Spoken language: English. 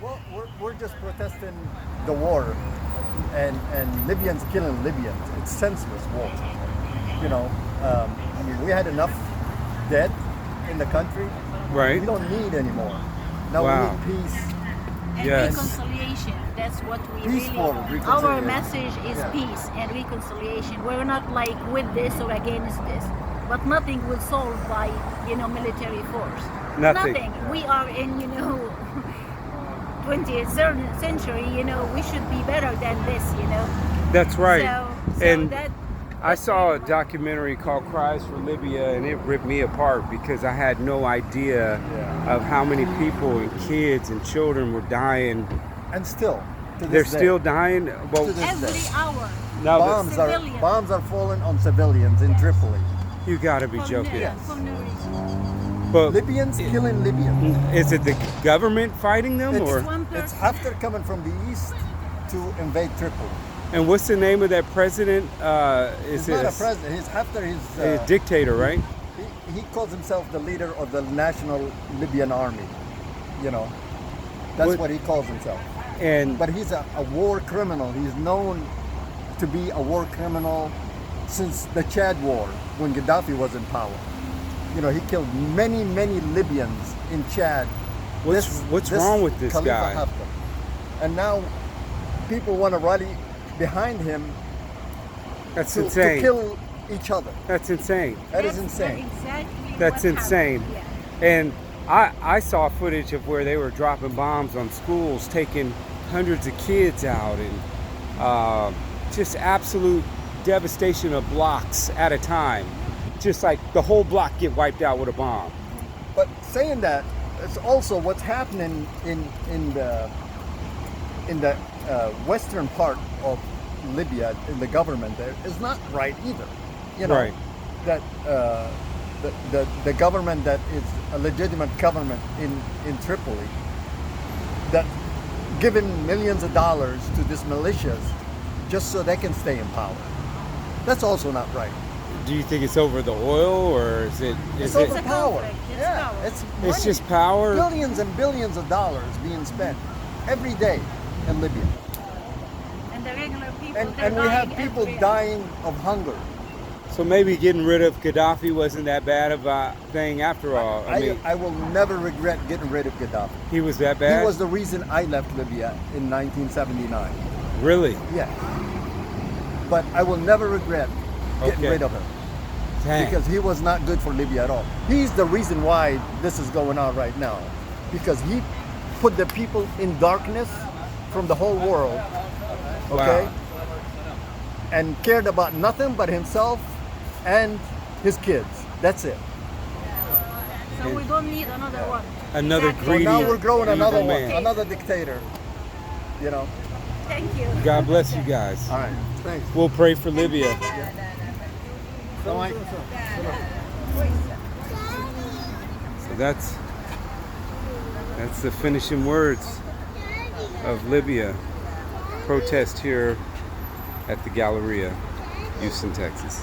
Well, we're just protesting the war, and Libyans killing Libyans. It's senseless war. You know, I mean, we had enough dead in the country. Right. We don't need anymore. Now Wow. we need peace. And Yes. reconciliation. That's what we Peaceful really. Our reconciliation. message is Yeah. peace and reconciliation. We're not like with this or against this, but nothing will solve by military force. Nothing. We are in 20th century. We should be better than this. That's right. So And that. I saw a documentary called Cries for Libya, and it ripped me apart because I had no idea of how many people and kids and children were dying. And still, to They're this day, still dying. Well, To this Every day. hour. now bombs are falling on civilians in Tripoli. you gotta be For joking. no reason. But Libyans killing Libyans. is it the government fighting them, It's- or? One It's person. Haftar coming from the east to invade Tripoli. And what's the name of that president? He's Is not it a president. He's Haftar. He's a dictator, right? he calls himself the leader of the national Libyan army. That's what he calls himself. And But he's a war criminal. He's known to be a war criminal since the Chad War, when Gaddafi was in power. He killed many, many Libyans in Chad. What's wrong with this Khalifa guy? Haftar. And now people want to rally behind him that's to insane. kill each other. That's insane. That is That's insane. Exactly That's what insane. happened. Yeah. And I saw footage of where they were dropping bombs on schools, taking hundreds of kids out, and just absolute devastation of blocks at a time. Just like the whole block get wiped out with a bomb. But saying that, it's also what's happening in the western part of Libya, in the government there, is not right either. Right. That the government that is a legitimate government in Tripoli, that giving millions of dollars to these militias just so they can stay in power. That's also not right. Do you think it's over the oil, or is it? It's Is over it? a power. conflict. It's Yeah, power. it's It's money. just power. Billions and billions of dollars being spent every day in Libya. And the regular people. And they're we have dying people every- dying of hunger. So maybe getting rid of Gaddafi wasn't that bad of a thing after all. I mean, I will never regret getting rid of Gaddafi. he was that bad. He was the reason I left Libya in 1979. Really? Yes. But I will never regret getting Okay. rid of him. Dang. Because he was not good for Libya at all. He's the reason why this is going on right now. Because he put the people in darkness from the whole world, okay? Wow. And cared about nothing but himself and his kids. That's it. So we don't need another one. Another Exactly. So greedy, now we're growing another evil one, man. another dictator. Thank you. God bless you guys. All right, thanks. We'll pray for Libya. So that's the finishing words of Libya protest here at the Galleria, Houston, Texas.